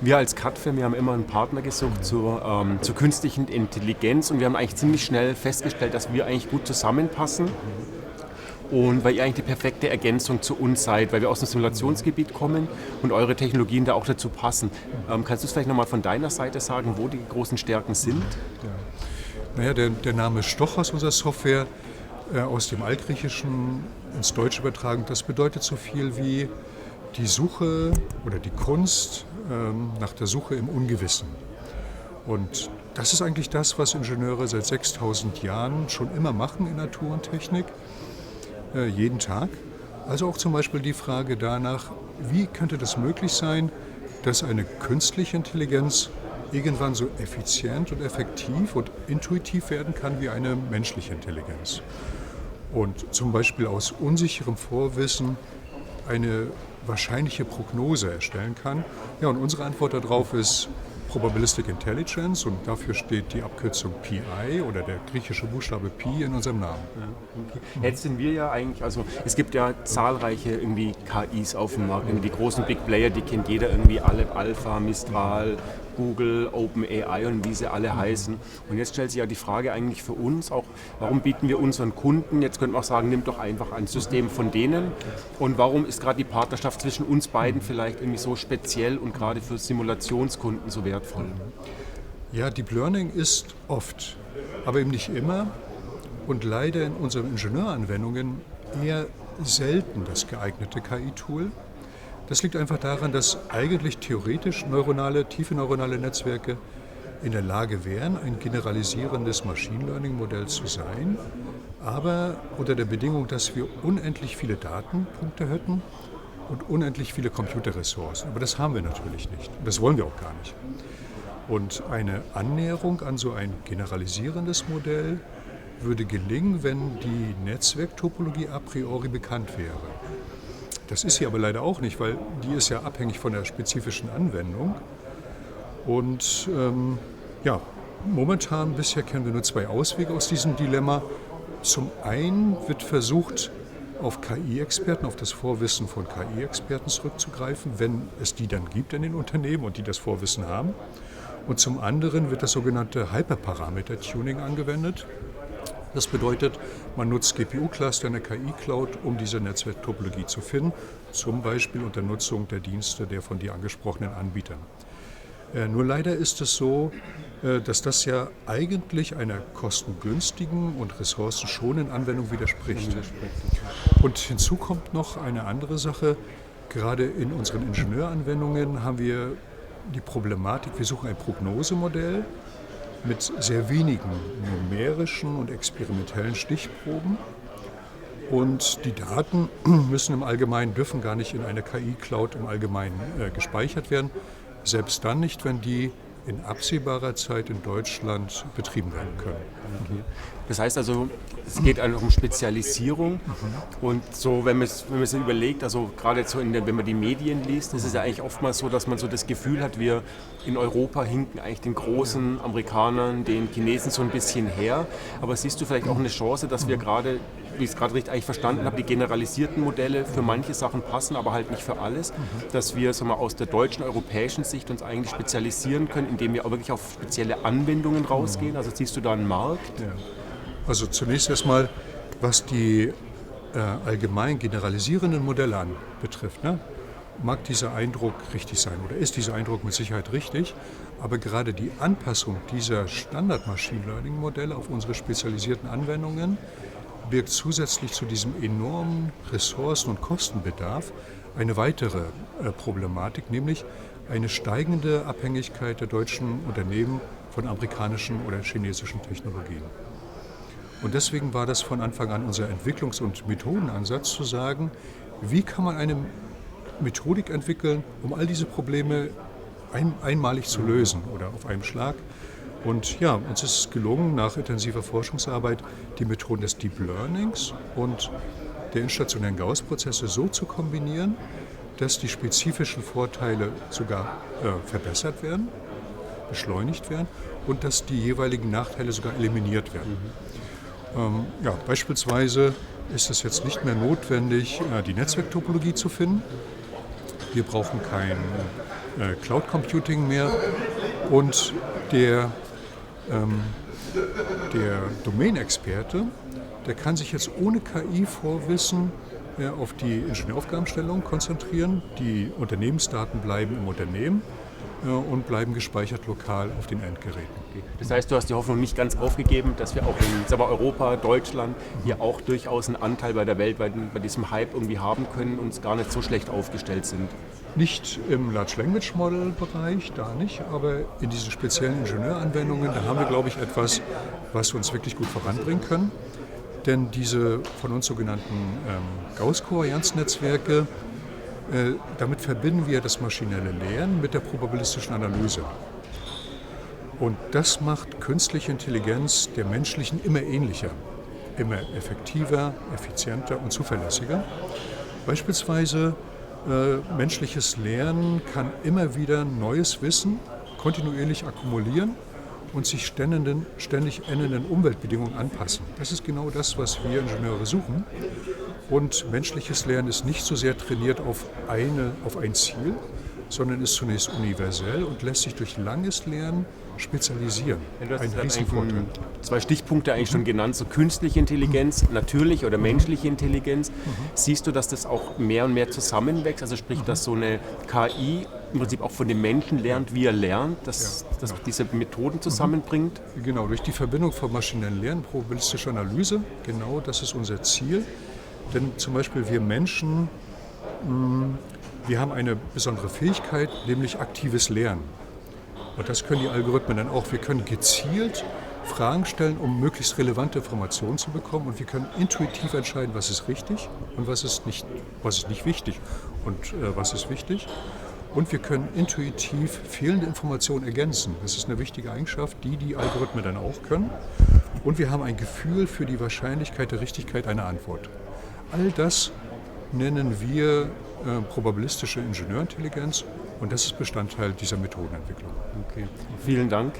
Wir als CAD-Firma, wir haben immer einen Partner gesucht zur künstlichen Intelligenz und wir haben eigentlich ziemlich schnell festgestellt, dass wir eigentlich gut zusammenpassen. Und weil ihr eigentlich die perfekte Ergänzung zu uns seid, weil wir aus dem Simulationsgebiet kommen und eure Technologien da auch dazu passen. Kannst du es vielleicht nochmal von deiner Seite sagen, wo die großen Stärken sind? Ja. Naja, der Name Stoch aus unserer Software, aus dem Altgriechischen ins Deutsche übertragen, das bedeutet so viel wie die Suche oder die Kunst nach der Suche im Ungewissen. Und das ist eigentlich das, was Ingenieure seit 6000 Jahren schon immer machen in Natur und Technik. Jeden Tag. Also auch zum Beispiel die Frage danach, wie könnte das möglich sein, dass eine künstliche Intelligenz irgendwann so effizient und effektiv und intuitiv werden kann wie eine menschliche Intelligenz. Und zum Beispiel aus unsicherem Vorwissen eine wahrscheinliche Prognose erstellen kann. Ja, und unsere Antwort darauf ist Probabilistic Intelligence und dafür steht die Abkürzung PI oder der griechische Buchstabe Pi in unserem Namen. Ja, okay. Jetzt sind wir ja eigentlich, also es gibt ja zahlreiche irgendwie KIs auf dem Markt, die großen Big Player, die kennt jeder irgendwie, Aleph Alpha, Mistral, Google, OpenAI und wie sie alle heißen. Und jetzt stellt sich ja die Frage eigentlich für uns auch, warum bieten wir unseren Kunden, jetzt könnte man auch sagen, nimmt doch einfach ein System von denen. Und warum ist gerade die Partnerschaft zwischen uns beiden vielleicht irgendwie so speziell und gerade für Simulationskunden so wertvoll? Ja, Deep Learning ist oft, aber eben nicht immer und leider in unseren Ingenieuranwendungen eher selten das geeignete KI-Tool. Das liegt einfach daran, dass eigentlich theoretisch tiefe neuronale Netzwerke in der Lage wären, ein generalisierendes Machine Learning Modell zu sein, aber unter der Bedingung, dass wir unendlich viele Datenpunkte hätten und unendlich viele Computerressourcen. Aber das haben wir natürlich nicht. Das wollen wir auch gar nicht. Und eine Annäherung an so ein generalisierendes Modell würde gelingen, wenn die Netzwerktopologie a priori bekannt wäre. Das ist sie aber leider auch nicht, weil die ist ja abhängig von der spezifischen Anwendung. Und momentan bisher kennen wir nur zwei Auswege aus diesem Dilemma. Zum einen wird versucht, auf KI-Experten, auf das Vorwissen von KI-Experten zurückzugreifen, wenn es die dann gibt in den Unternehmen und die das Vorwissen haben. Und zum anderen wird das sogenannte Hyperparameter-Tuning angewendet. Das bedeutet, man nutzt GPU-Cluster in der KI-Cloud, um diese Netzwerktopologie zu finden, zum Beispiel unter Nutzung der Dienste der von dir angesprochenen Anbietern. Nur leider ist es so, dass das ja eigentlich einer kostengünstigen und ressourcenschonenden Anwendung widerspricht. Und hinzu kommt noch eine andere Sache. Gerade in unseren Ingenieuranwendungen haben wir die Problematik, wir suchen ein Prognosemodell mit sehr wenigen numerischen und experimentellen Stichproben. Und die Daten dürfen gar nicht in einer KI-Cloud im Allgemeinen gespeichert werden. Selbst dann nicht, wenn die in absehbarer Zeit in Deutschland betrieben werden können. Okay. Das heißt also, es geht einfach um Spezialisierung und so, wenn man es überlegt, also gerade jetzt so wenn man die Medien liest, ist es ja eigentlich oftmals so, dass man so das Gefühl hat, wir in Europa hinken eigentlich den großen Amerikanern, den Chinesen so ein bisschen her, aber siehst du vielleicht auch eine Chance, dass wir gerade, wie ich es gerade richtig eigentlich verstanden habe, die generalisierten Modelle für manche Sachen passen, aber halt nicht für alles, dass wir aus der deutschen, europäischen Sicht uns eigentlich spezialisieren können, indem wir auch wirklich auf spezielle Anwendungen rausgehen? Also siehst du da einen Markt? Ja. Also zunächst erstmal, was die allgemein generalisierenden Modelle betrifft, mag dieser Eindruck richtig sein oder ist dieser Eindruck mit Sicherheit richtig, aber gerade die Anpassung dieser Standard-Machine-Learning-Modelle auf unsere spezialisierten Anwendungen birgt zusätzlich zu diesem enormen Ressourcen- und Kostenbedarf eine weitere Problematik, nämlich eine steigende Abhängigkeit der deutschen Unternehmen von amerikanischen oder chinesischen Technologien. Und deswegen war das von Anfang an unser Entwicklungs- und Methodenansatz zu sagen, wie kann man eine Methodik entwickeln, um all diese Probleme einmalig zu lösen oder auf einen Schlag. Und ja, uns ist es gelungen, nach intensiver Forschungsarbeit die Methoden des Deep Learnings und der instationären Gauss-Prozesse so zu kombinieren, dass die spezifischen Vorteile sogar verbessert werden, beschleunigt werden und dass die jeweiligen Nachteile sogar eliminiert werden. Beispielsweise ist es jetzt nicht mehr notwendig, die Netzwerktopologie zu finden, Wir brauchen kein Cloud Computing mehr. Und der Domain-Experte, der kann sich jetzt ohne KI-Vorwissen auf die Ingenieuraufgabenstellung konzentrieren. Die Unternehmensdaten bleiben im Unternehmen und bleiben gespeichert lokal auf den Endgeräten. Das heißt, du hast die Hoffnung nicht ganz aufgegeben, dass wir auch in sagen wir, Europa, Deutschland hier auch durchaus einen Anteil bei der Welt, bei diesem Hype irgendwie haben können und gar nicht so schlecht aufgestellt sind. Nicht im Large Language Model Bereich, da nicht, aber in diesen speziellen Ingenieuranwendungen, da haben wir, glaube ich, etwas, was wir uns wirklich gut voranbringen können. Denn diese von uns sogenannten Gauß-Kovarianznetzwerke, damit verbinden wir das maschinelle Lernen mit der probabilistischen Analyse. Und das macht künstliche Intelligenz der menschlichen immer ähnlicher, immer effektiver, effizienter und zuverlässiger. Beispielsweise menschliches Lernen kann immer wieder neues Wissen kontinuierlich akkumulieren und sich ständig ändernden Umweltbedingungen anpassen. Das ist genau das, was wir Ingenieure suchen. Und menschliches Lernen ist nicht so sehr trainiert auf ein Ziel, sondern ist zunächst universell und lässt sich durch langes Lernen spezialisieren. Ja, du hast eigentlich zwei Stichpunkte eigentlich schon genannt, so künstliche Intelligenz, natürliche oder menschliche Intelligenz. Siehst du, dass das auch mehr und mehr zusammenwächst? Also sprich, dass so eine KI im Prinzip auch von dem Menschen lernt, wie er lernt, dass diese Methoden zusammenbringt? Genau, durch die Verbindung von maschinellem Lernen, probabilistischer Analyse, genau das ist unser Ziel. Denn zum Beispiel wir Menschen, wir haben eine besondere Fähigkeit, nämlich aktives Lernen. Und das können die Algorithmen dann auch. Wir können gezielt Fragen stellen, um möglichst relevante Informationen zu bekommen. Und wir können intuitiv entscheiden, was ist richtig und was ist nicht wichtig und was ist wichtig. Und wir können intuitiv fehlende Informationen ergänzen. Das ist eine wichtige Eigenschaft, die Algorithmen dann auch können. Und wir haben ein Gefühl für die Wahrscheinlichkeit der Richtigkeit einer Antwort. All das nennen wir probabilistische Ingenieurintelligenz und das ist Bestandteil dieser Methodenentwicklung. Okay. Vielen Dank.